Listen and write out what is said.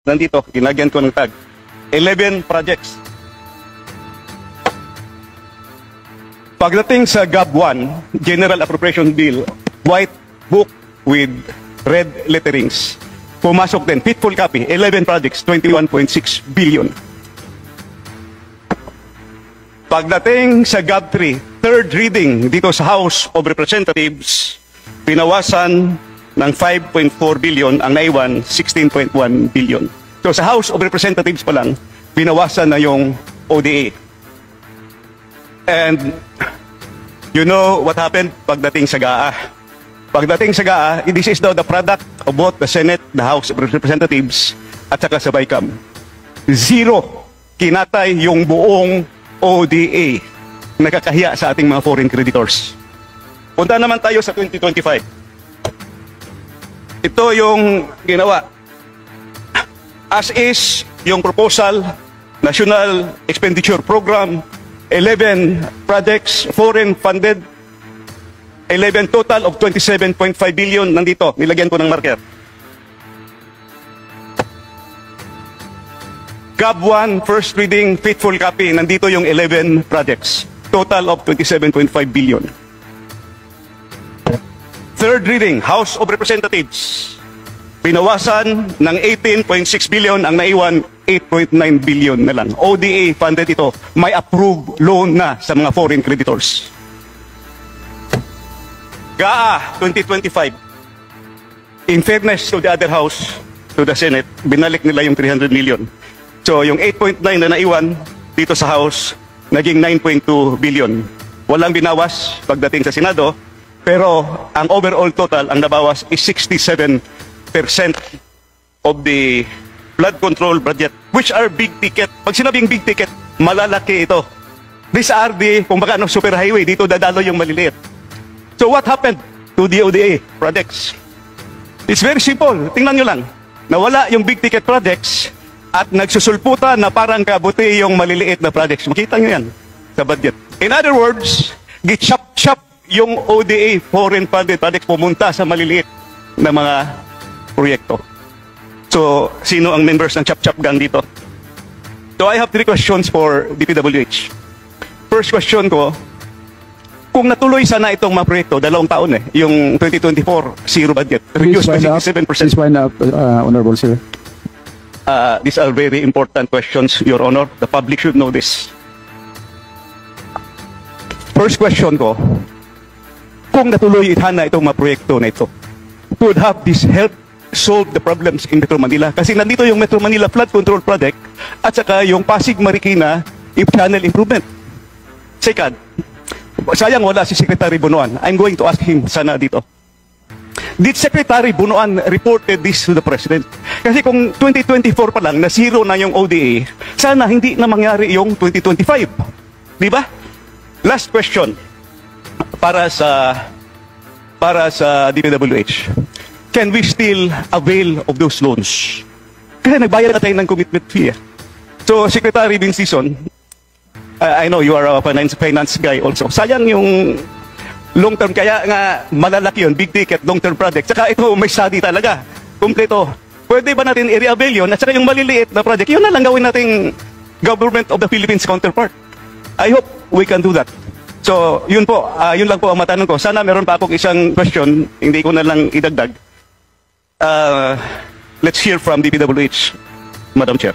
nandito, ginagyan ko ng tag. 11 projects. Pagdating sa GAB 1, General Appropriation Bill, white book with red letterings. Pumasok din, faithful copy, 11 projects, 21.6 billion. Pagdating sa GAB 3, third reading dito sa House of Representatives, pinawasan ng 5.4 billion, ang naiwan, 16.1 billion. So sa House of Representatives pa lang, pinawasan na yung ODA. And you know what happened pagdating sa GAA. Pagdating sa GAA, this is now the product of both the Senate, the House of Representatives, at saka sa BICAM. Zero kinatay yung buong ODA. Nakakahiya sa ating mga foreign creditors. Punta naman tayo sa 2025. Ito yung ginawa. As is, yung proposal, National Expenditure Program, 11 projects, foreign funded, 11 total of 27.5 billion. Nandito, nilagyan ko ng marker. GAB 1, first reading, faithful copy. Nandito yung 11 projects, total of 27.5 billion. Third reading, House of Representatives. Pinawasan ng 18.6 billion, ang naiwan 8.9 billion na lang. ODA funded ito. May approved loan na sa mga foreign creditors. GAA 2025. In fairness to the other house, to the Senate, binalik nila yung 300 million. So yung 8.9 na naiwan dito sa House, naging 9.2 billion. Walang binawas pagdating sa Senado, pero ang overall total, ang nabawas is 67% of the flood control budget, which are big ticket. Pag sinabing big ticket, malalaki ito. These are the, kung baka super highway, dito dadalo yung maliliit. So what happened to the ODA projects? It's very simple. Tingnan nyo lang. Nawala yung big ticket projects at nagsusulputan na parang kabuti yung maliliit na projects. Makita nyo yan sa budget. In other words, gichap-chap yung ODA foreign funded projects pumunta sa maliliit na mga proyekto. So, sino ang members ng Chap-Chap Gang dito? So, I have 3 questions for DPWH. First question ko, kung natuloy sana itong mga proyekto, 2 taon yung 2024 zero budget, reduced by 67%. Please wind up, Honorable Sir. These are very important questions, Your Honor. The public should know this. First question ko, kung natuloy sana itong mga proyekto na ito, could have this help solve the problems in Metro Manila? Kasi nandito yung Metro Manila Flood Control Project at saka yung Pasig Marikina Channel Improvement. Second, sayang wala si Secretary Bunuan. I'm going to ask him sana dito. Did Secretary Bunuan reported this to the President? Kasi kung 2024 pa lang, na zero na yung ODA, sana hindi na mangyari yung 2025. Di ba? Last question para sa DPWH. Can we still avail of those loans? Kasi nagbayad na tayo ng commitment fee. So, Secretary Vincison, I know you are a finance guy also. Sayang yung long term, kaya nga malalaki yun, big ticket, long term project. Saka ito, may study talaga. Kompleto. Pwede ba natin i-avail yun? At saka yung maliliit na project, yun na lang gawin nating Government of the Philippines counterpart. I hope we can do that. So, yun po, yun lang po ang matanong ko. Sana meron pa akong isang question, hindi ko na lang idagdag. Let's hear from DPWH, Madam Chair.